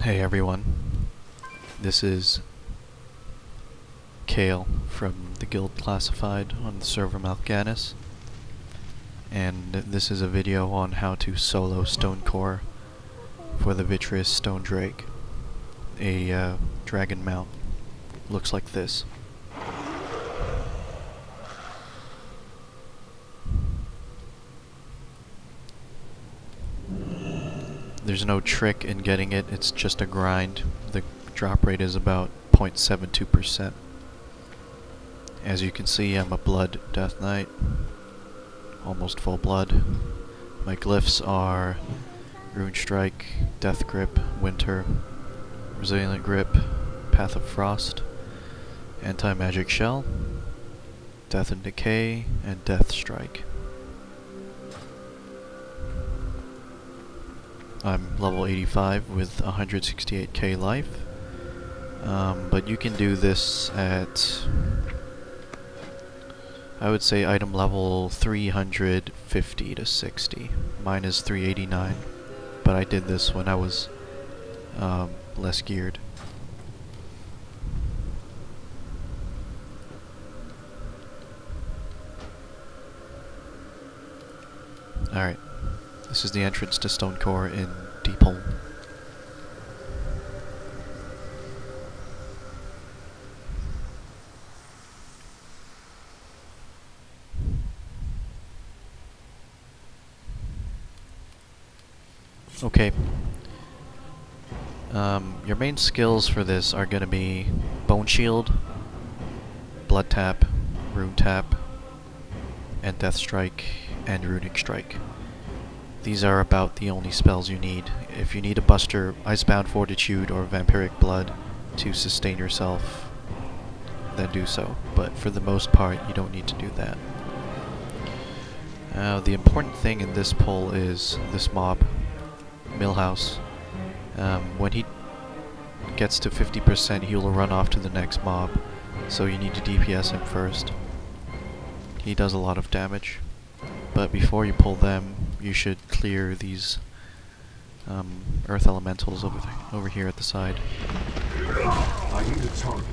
Hey everyone, this is Kale from the Guild Classified on the server Mal'Ganis, and this is a video on how to solo Stonecore for the Vitreous Stone Drake. A dragon mount looks like this. There's no trick in getting it, it's just a grind. The drop rate is about 0.72%. As you can see, I'm a Blood Death Knight, almost full blood. My glyphs are Rune Strike, Death Grip, Winter, Resilient Grip, Path of Frost, Anti-Magic Shell, Death and Decay, and Death Strike. I'm level 85 with 168k life, but you can do this at, I would say, item level 350 to 60. Mine is 389, but I did this when I was less geared. Alright. This is the entrance to Stonecore in Deep Hole. Okay. Your main skills for this are going to be Bone Shield, Blood Tap, Rune Tap, and Death Strike, and Runic Strike. These are about the only spells you need. If you need a Buster, Icebound Fortitude, or Vampiric Blood to sustain yourself, then do so. But for the most part, you don't need to do that. The important thing in this pull is this mob, Millhouse. When he gets to 50%, he will run off to the next mob, so you need to DPS him first. He does a lot of damage. But before you pull them, you should clear these earth elementals over here at the side. I need a target.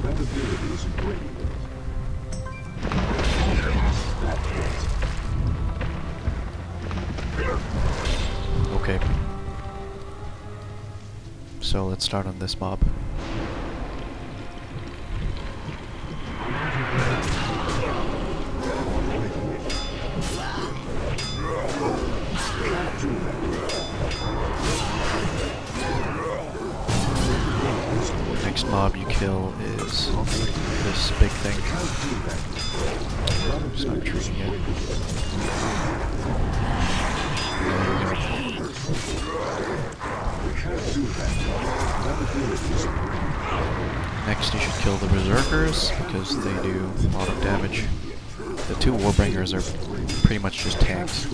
That ability is great. That hit. Okay. So let's start on this mob. Next mob you kill is this big thing. Just not treating it. Next you should kill the Berserkers, because they do a lot of damage. The two Warbringers are pretty much just tanks.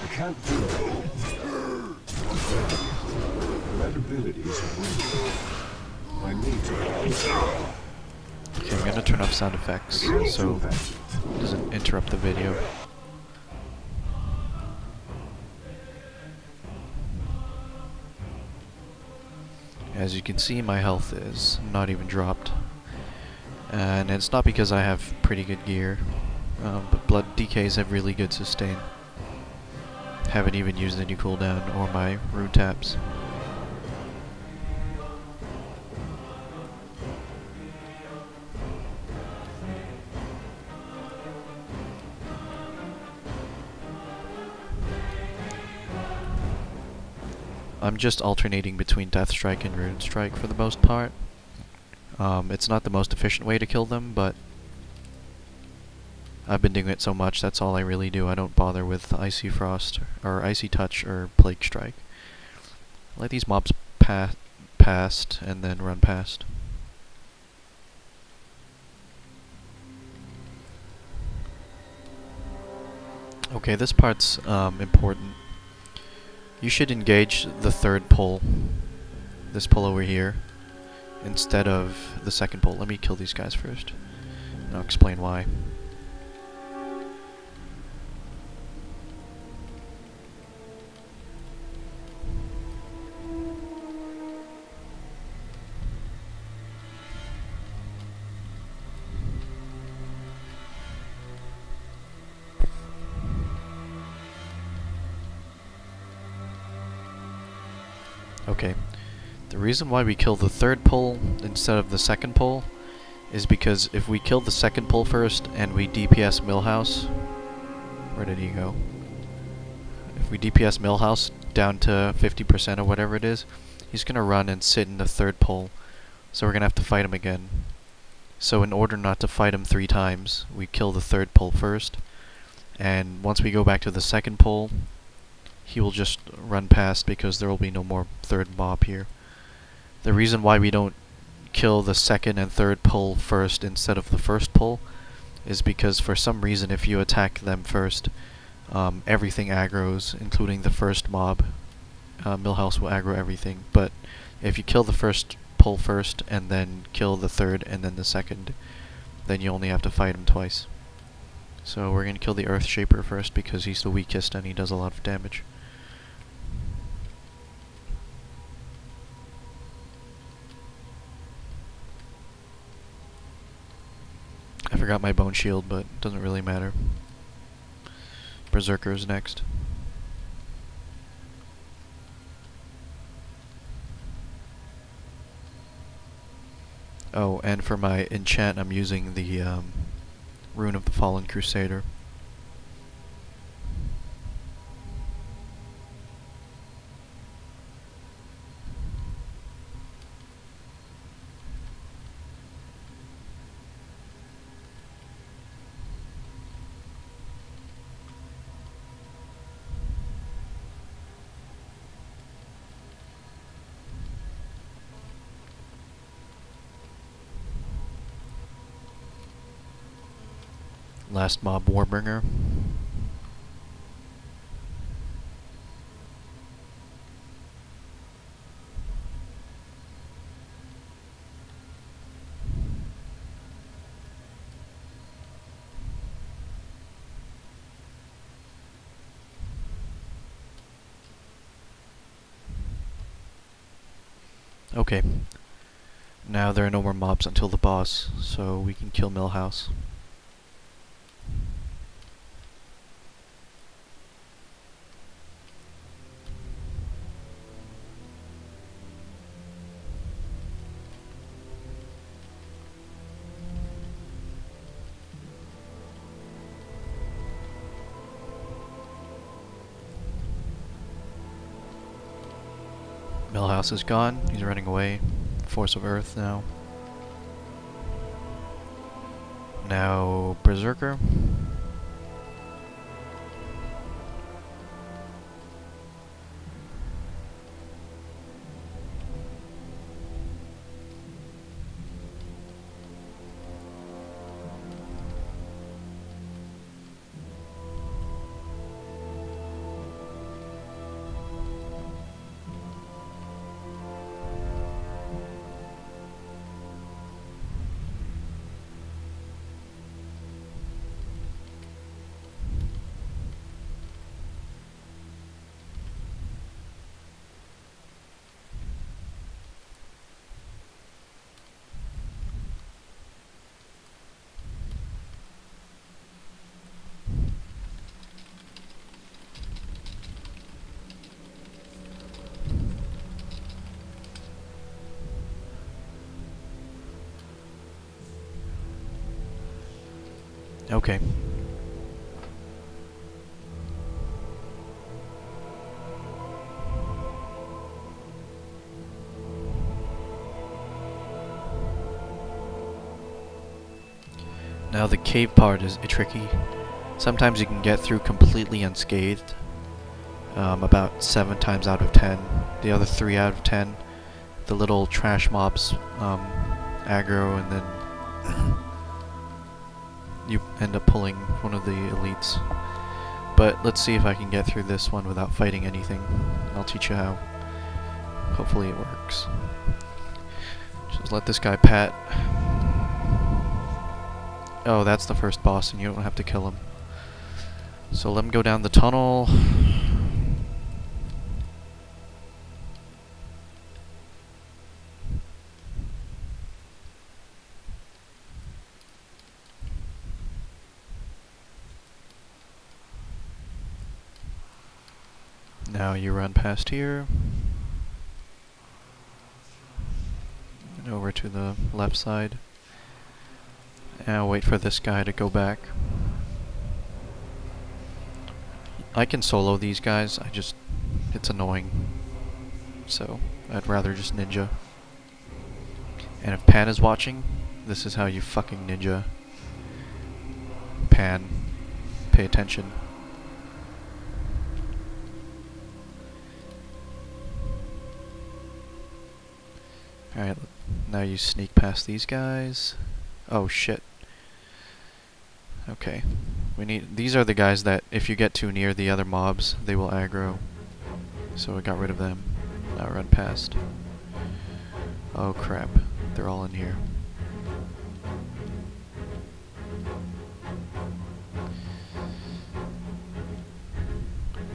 I can't do that. That ability is weak. I need to. Okay, I'm gonna turn off sound effects so it doesn't interrupt the video. As you can see, my health is not even dropped. And it's not because I have pretty good gear, but blood DKs have really good sustain. Haven't even used any cooldown or my rune taps. I'm just alternating between Death Strike and Rune Strike for the most part. It's not the most efficient way to kill them, but I've been doing it so much, that's all I really do. I don't bother with Icy Frost, or Icy Touch, or Plague Strike. Let these mobs past, and then run past. Okay, this part's important. You should engage the third pull. This pull over here. instead of the second pole. Let me kill these guys first, and I'll explain why. Okay, the reason why we kill the third pole instead of the second pole is because if we kill the second pole first and we DPS Millhouse, where did he go? If we DPS Millhouse down to 50% or whatever it is, he's gonna run and sit in the third pole, so we're gonna have to fight him again. So in order not to fight him 3 times, we kill the third pole first, and once we go back to the second pole, he will just run past because there will be no more third mob here. The reason why we don't kill the second and third pole first instead of the first pole is because for some reason if you attack them first, everything aggroes, including the first mob. Millhouse will aggro everything, but if you kill the first pole first and then kill the third and then the second, then you only have to fight him twice. So we're gonna kill the Earth Shaper first because he's the weakest and he does a lot of damage. I forgot my bone shield, but it doesn't really matter. Berserker is next. Oh, and for my enchant I'm using the Rune of the Fallen Crusader. Last mob, Warbringer. Okay. Now there are no more mobs until the boss, so we can kill Millhouse. Millhouse is gone. He's running away. Force of Earth now. Now Berserker. Okay. Now the cave part is tricky. Sometimes you can get through completely unscathed. About 7 times out of 10. The other 3 out of 10, the little trash mobs aggro, and then you end up pulling one of the elites. But let's see if I can get through this one without fighting anything. I'll teach you how. Hopefully it works. let this guy pat. Oh, that's the first boss, and you don't have to kill him. So let him go down the tunnel. Now you run past here. And over to the left side. Now wait for this guy to go back. I can solo these guys, it's annoying. So, I'd rather just ninja. And if Pan is watching, this is how you fucking ninja. Pan, pay attention. Alright, now you sneak past these guys. Oh shit. Okay. These are the guys that if you get too near the other mobs, they will aggro. So I got rid of them. Now run past. Oh crap. They're all in here.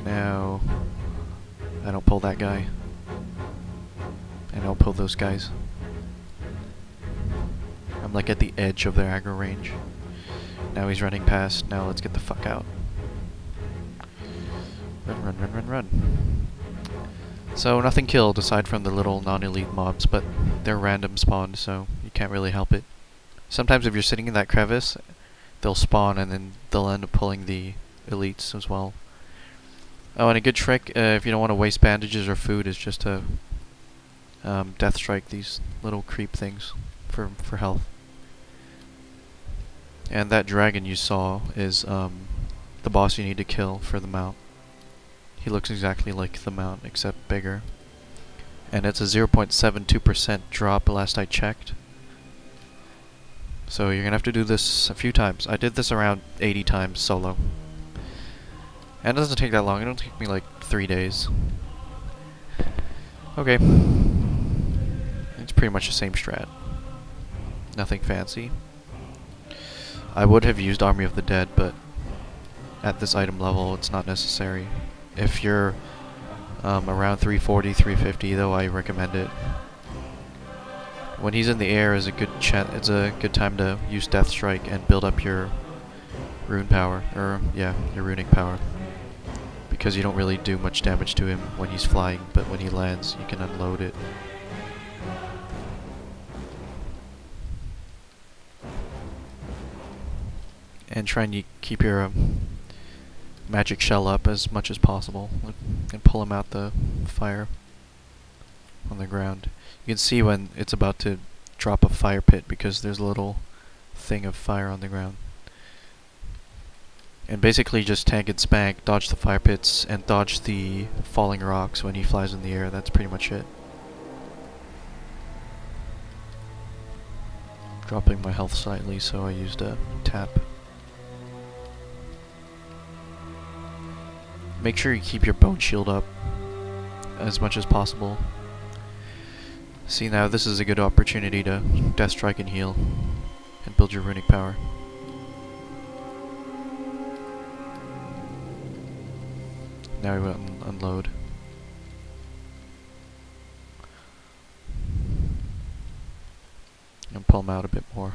Now I don't pull that guy. I don't pull those guys. I'm like at the edge of their aggro range. Now he's running past. Now let's get the fuck out. Run, run, run, run, run. So nothing killed aside from the little non-elite mobs, but they're random spawned, so you can't really help it. Sometimes if you're sitting in that crevice, they'll spawn and then they'll end up pulling the elites as well. Oh, and a good trick, if you don't want to waste bandages or food, is just to death strike these little creep things for health. And that dragon you saw is the boss you need to kill for the mount. He looks exactly like the mount, except bigger. And it's a 0.72% drop last I checked. So you're gonna have to do this a few times. I did this around 80 times solo. And it doesn't take that long, it'll take me like 3 days. Okay. It's pretty much the same strat. Nothing fancy. I would have used Army of the Dead, but at this item level it's not necessary. If you're around 340, 350 though, I recommend it. When he's in the air is it's a good time to use Death Strike and build up your rune power, or yeah, your runic power. Because you don't really do much damage to him when he's flying, but when he lands you can unload it. And try and keep your magic shell up as much as possible and pull him out the fire on the ground. You can see when it's about to drop a fire pit because there's a little thing of fire on the ground. And basically just tank and spank, dodge the fire pits, and dodge the falling rocks when he flies in the air. That's pretty much it. Dropping my health slightly, so I used a tap. Make sure you keep your bone shield up as much as possible. See, now this is a good opportunity to death strike and heal and build your runic power. Now we will unload. And pull him out a bit more.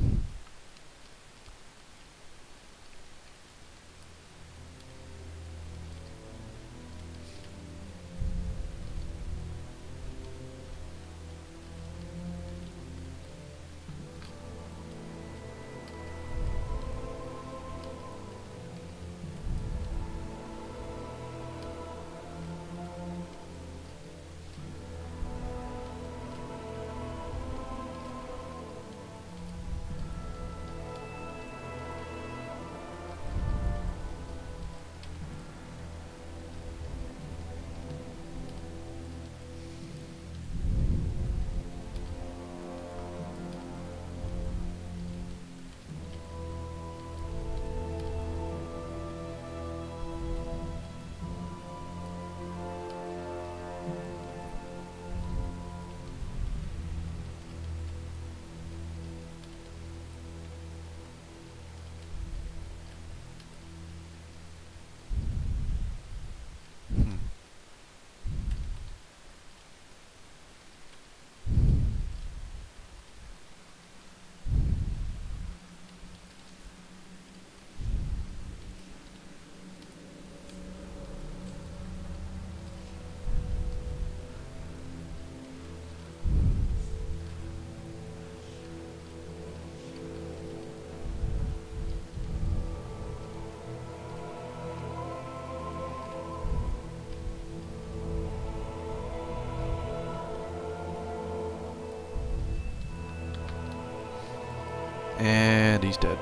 And he's dead.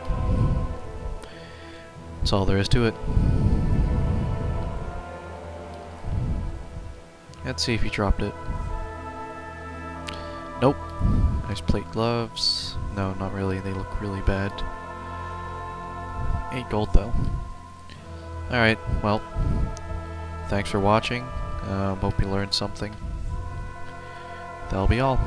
That's all there is to it. Let's see if he dropped it. Nope. Nice plate gloves. No, not really. They look really bad. 8 gold though. Alright, well. Thanks for watching. Hope you learned something. That'll be all.